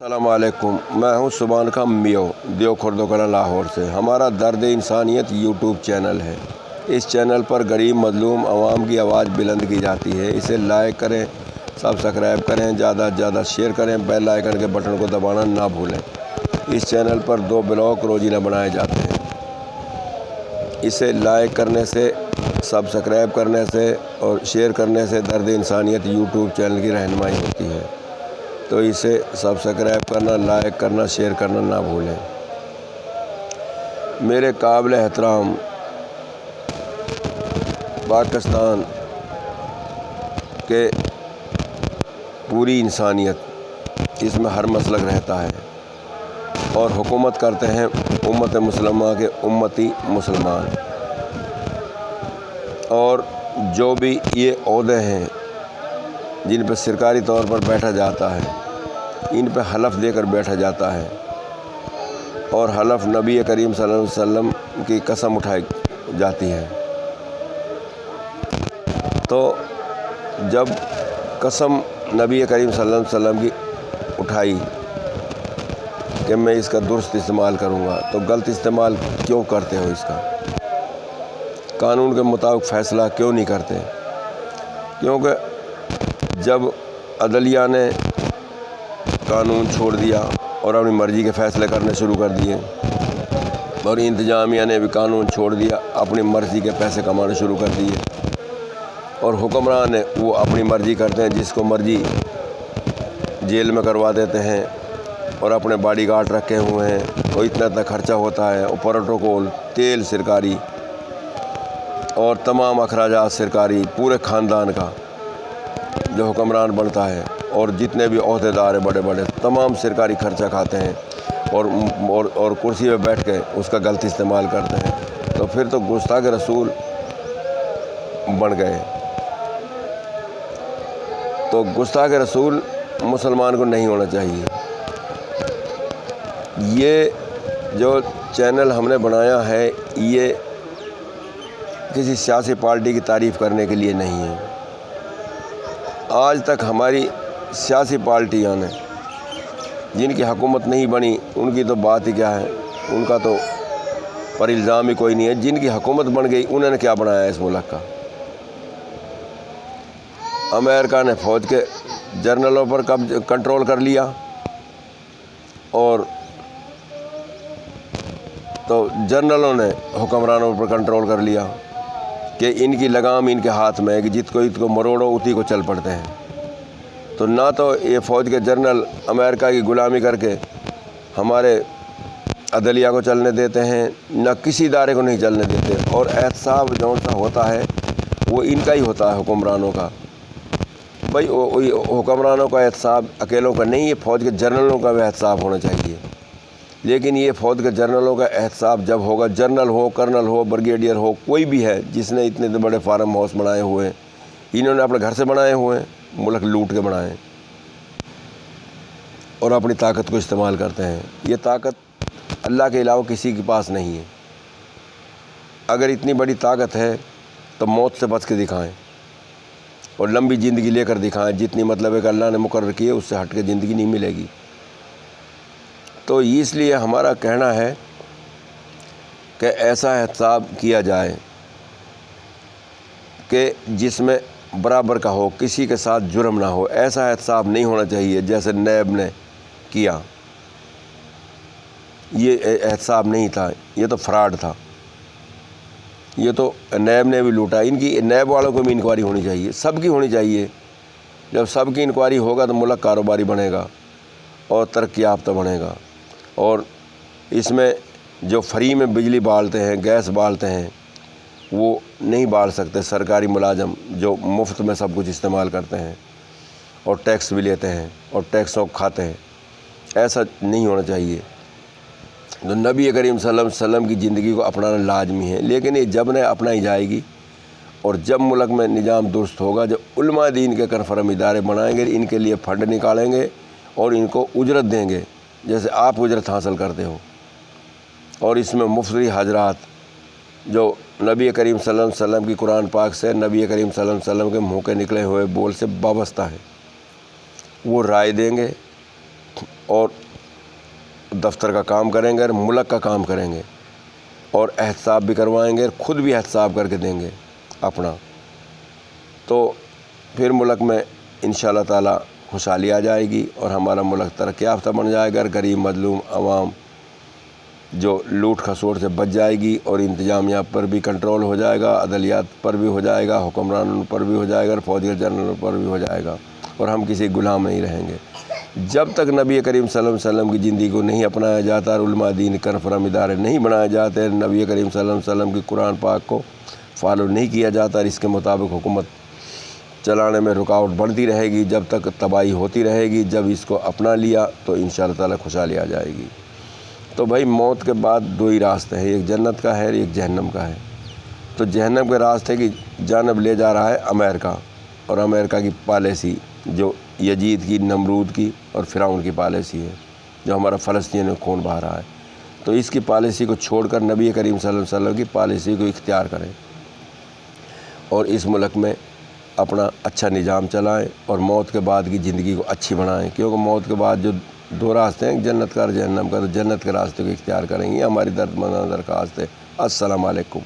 السلام علیکم، میں ہوں سبحان کا میو دیو خردوکلا لاہور سے۔ ہمارا درد انسانیت یوٹیوب چینل ہے۔ اس چینل پر غریب مظلوم عوام کی آواز بلند کی جاتی ہے۔ اسے لائک کریں، سبسکرائب کریں، زیادہ سے زیادہ شیئر کریں، بیل آئیکن کے بٹن کو دبانا نہ بھولیں۔ اس چینل پر 2 بلاگ روزانہ بنائے جاتے ہیں۔ اسے لائک کرنے سے، سبسکرائب کرنے سے اور شیئر کرنے سے درد انسانیت یوٹیوب چینل کی رہنمائی ہوتی ہے، تو اسے سبسکرائب کرنا، لائک کرنا، شیئر کرنا نہ بھولیں۔ میرے قابل احترام پاکستان کے پوری انسانیت، اس میں ہر مسلک رہتا ہے اور حکومت کرتے ہیں امت مسلمہ کے امتی مسلمان، اور جو بھی یہ عہدے ہیں جن پہ سرکاری طور پر بیٹھا جاتا ہے، ان پہ حلف دے کر بیٹھا جاتا ہے، اور حلف نبی کریم صلی اللہ علیہ وسلم کی قسم اٹھائی جاتی ہے۔ تو جب قسم نبی کریم صلی اللہ علیہ وسلم کی اٹھائی کہ میں اس کا درست استعمال کروں گا، تو غلط استعمال کیوں کرتے ہو؟ اس کا قانون کے مطابق فیصلہ کیوں نہیں کرتے؟ کیونکہ جب عدلیہ نے قانون چھوڑ دیا اور اپنی مرضی کے فیصلے کرنے شروع کر دیے، اور انتظامیہ نے بھی قانون چھوڑ دیا، اپنی مرضی کے پیسے کمانے شروع کر دیے، اور حکمران نے وہ اپنی مرضی کرتے ہیں، جس کو مرضی جیل میں کروا دیتے ہیں، اور اپنے باڈی گارڈ رکھے ہوئے ہیں، اور اتنا خرچہ ہوتا ہے، اور پروٹوکول، تیل سرکاری اور تمام اخراجات سرکاری، پورے خاندان کا جو حکمران بنتا ہے، اور جتنے بھی عہدیدار ہیں بڑے بڑے، تمام سرکاری خرچہ کھاتے ہیں، اور کرسی پہ بیٹھ کے اس کا غلط استعمال کرتے ہیں، تو پھر تو گستاخ رسول بن گئے۔ تو گستاخ رسول مسلمان کو نہیں ہونا چاہیے۔ یہ جو چینل ہم نے بنایا ہے، یہ کسی سیاسی پارٹی کی تعریف کرنے کے لیے نہیں ہے۔ آج تک ہماری سیاسی پارٹیاں نے، جن کی حکومت نہیں بنی، ان کی تو بات ہی کیا ہے، ان کا تو پر الزام ہی کوئی نہیں ہے۔ جن کی حکومت بن گئی، انہوں نے کیا بنایا ہے اس ملک کا؟ امریکہ نے فوج کے جنرلوں پر کنٹرول کر لیا، اور تو جنرلوں نے حکمرانوں پر کنٹرول کر لیا کہ ان کی لگام ان کے ہاتھ میں ہے، کہ جت کو مروڑو اسی کو چل پڑتے ہیں۔ تو نہ تو یہ فوج کے جنرل امریکہ کی غلامی کر کے ہمارے عدلیہ کو چلنے دیتے ہیں، نہ کسی ادارے کو نہیں چلنے دیتے، اور احتساب جو سا ہوتا ہے وہ ان کا ہی ہوتا ہے، حکمرانوں کا۔ بھائی حکمرانوں کا احتساب اکیلوں کا نہیں، یہ فوج کے جنرلوں کا بھی احتساب ہونا چاہیے۔ لیکن یہ فوج کے جنرلوں کا احتساب جب ہوگا، جنرل ہو، کرنل ہو، بریگیڈیئر ہو، کوئی بھی ہے جس نے اتنے بڑے فارم ہاؤس بنائے ہوئے ہیں، انہوں نے اپنے گھر سے بنائے ہوئے ہیں، ملک لوٹ کے بنائے ہیں، اور اپنی طاقت کو استعمال کرتے ہیں۔ یہ طاقت اللہ کے علاوہ کسی کے پاس نہیں ہے۔ اگر اتنی بڑی طاقت ہے تو موت سے بچ کے دکھائیں، اور لمبی زندگی لے کر دکھائیں، جتنی مطلب ہے کہ اللہ نے مقرر کی ہے، اس سے ہٹ کے زندگی نہیں ملے گی۔ تو اس لیے ہمارا کہنا ہے کہ ایسا احتساب کیا جائے کہ جس میں برابر کا ہو، کسی کے ساتھ جرم نہ ہو۔ ایسا احتساب نہیں ہونا چاہیے جیسے نیب نے کیا۔ یہ احتساب نہیں تھا، یہ تو فراڈ تھا، یہ تو نیب نے بھی لوٹا۔ ان کی نیب والوں کو بھی انکوائری ہونی چاہیے، سب کی ہونی چاہیے۔ جب سب کی انکوائری ہوگا تو ملک کاروباری بنے گا اور ترقی یافتہ بنے گا۔ اور اس میں جو فری میں بجلی بالتے ہیں، گیس بالتے ہیں، وہ نہیں بال سکتے سرکاری ملازم جو مفت میں سب کچھ استعمال کرتے ہیں، اور ٹیکس بھی لیتے ہیں، اور ٹیکسوں کو کھاتے ہیں۔ ایسا نہیں ہونا چاہیے۔ تو نبی کریم صلی اللہ علیہ وسلم کی زندگی کو اپنانا لازمی ہے، لیکن یہ جب نے اپنائی جائے گی، اور جب ملک میں نظام درست ہوگا، جب علماء دین کے کنفرم ادارے بنائیں گے، ان کے لیے فنڈ نکالیں گے اور ان کو اجرت دیں گے، جیسے آپ اجرت حاصل کرتے ہو، اور اس میں مفتی حضرات جو نبی کریم صلی اللہ علیہ وسلم کی قرآن پاک سے، نبی کریم صلی اللہ علیہ وسلم کے منہ کے نکلے ہوئے بول سے وابستہ ہے، وہ رائے دیں گے، اور دفتر کا کام کریں گے اور ملک کا کام کریں گے اور احتساب بھی کروائیں گے اور خود بھی احتساب کر کے دیں گے اپنا، تو پھر ملک میں انشاءاللہ تعالی خوشحالی آ جائے گی اور ہمارا ملک ترقی یافتہ بن جائے گا، غریب مظلوم عوام جو لوٹ کھسوٹ سے بچ جائے گی اور انتظامیہ پر بھی کنٹرول ہو جائے گا، عدلیات پر بھی ہو جائے گا، حکمرانوں پر بھی ہو جائے گا اور فوجی جنرلوں پر بھی ہو جائے گا، اور ہم کسی غلام نہیں رہیں گے۔ جب تک نبی کریم صلی اللہ علیہ وسلم کی زندگی کو نہیں اپنایا جاتا اور علماء دین کنفرم ادارے نہیں بنائے جاتے، نبی کریم صلی اللہ علیہ وسلم کی قرآن پاک کو فالو نہیں کیا جاتا اور اس کے مطابق حکومت چلانے میں رکاوٹ بڑھتی رہے گی، جب تک تباہی ہوتی رہے گی۔ جب اس کو اپنا لیا تو انشاءاللہ تعالی خوشحالی آ جائے گی۔ تو بھائی موت کے بعد دو ہی راستے ہیں، ایک جنت کا ہے اور ایک جہنم کا ہے۔ تو جہنم کے راستے کی جانب لے جا رہا ہے امریکہ، اور امریکہ کی پالیسی جو یزید کی، نمرود کی اور فرعون کی پالیسی ہے، جو ہمارا فلسطین میں خون بہا رہا ہے۔ تو اس کی پالیسی کو چھوڑ کر نبی کریم صلی اللہ علیہ وسلم کی پالیسی کو اختیار کریں اور اس ملک میں اپنا اچھا نظام چلائیں اور موت کے بعد کی زندگی کو اچھی بنائیں، کیونکہ موت کے بعد جو دو راستے ہیں، جنت کا اور جہنم کا، تو جنت کے راستے کو اختیار کریں گے۔ ہماری درخواست ہے۔ السلام علیکم۔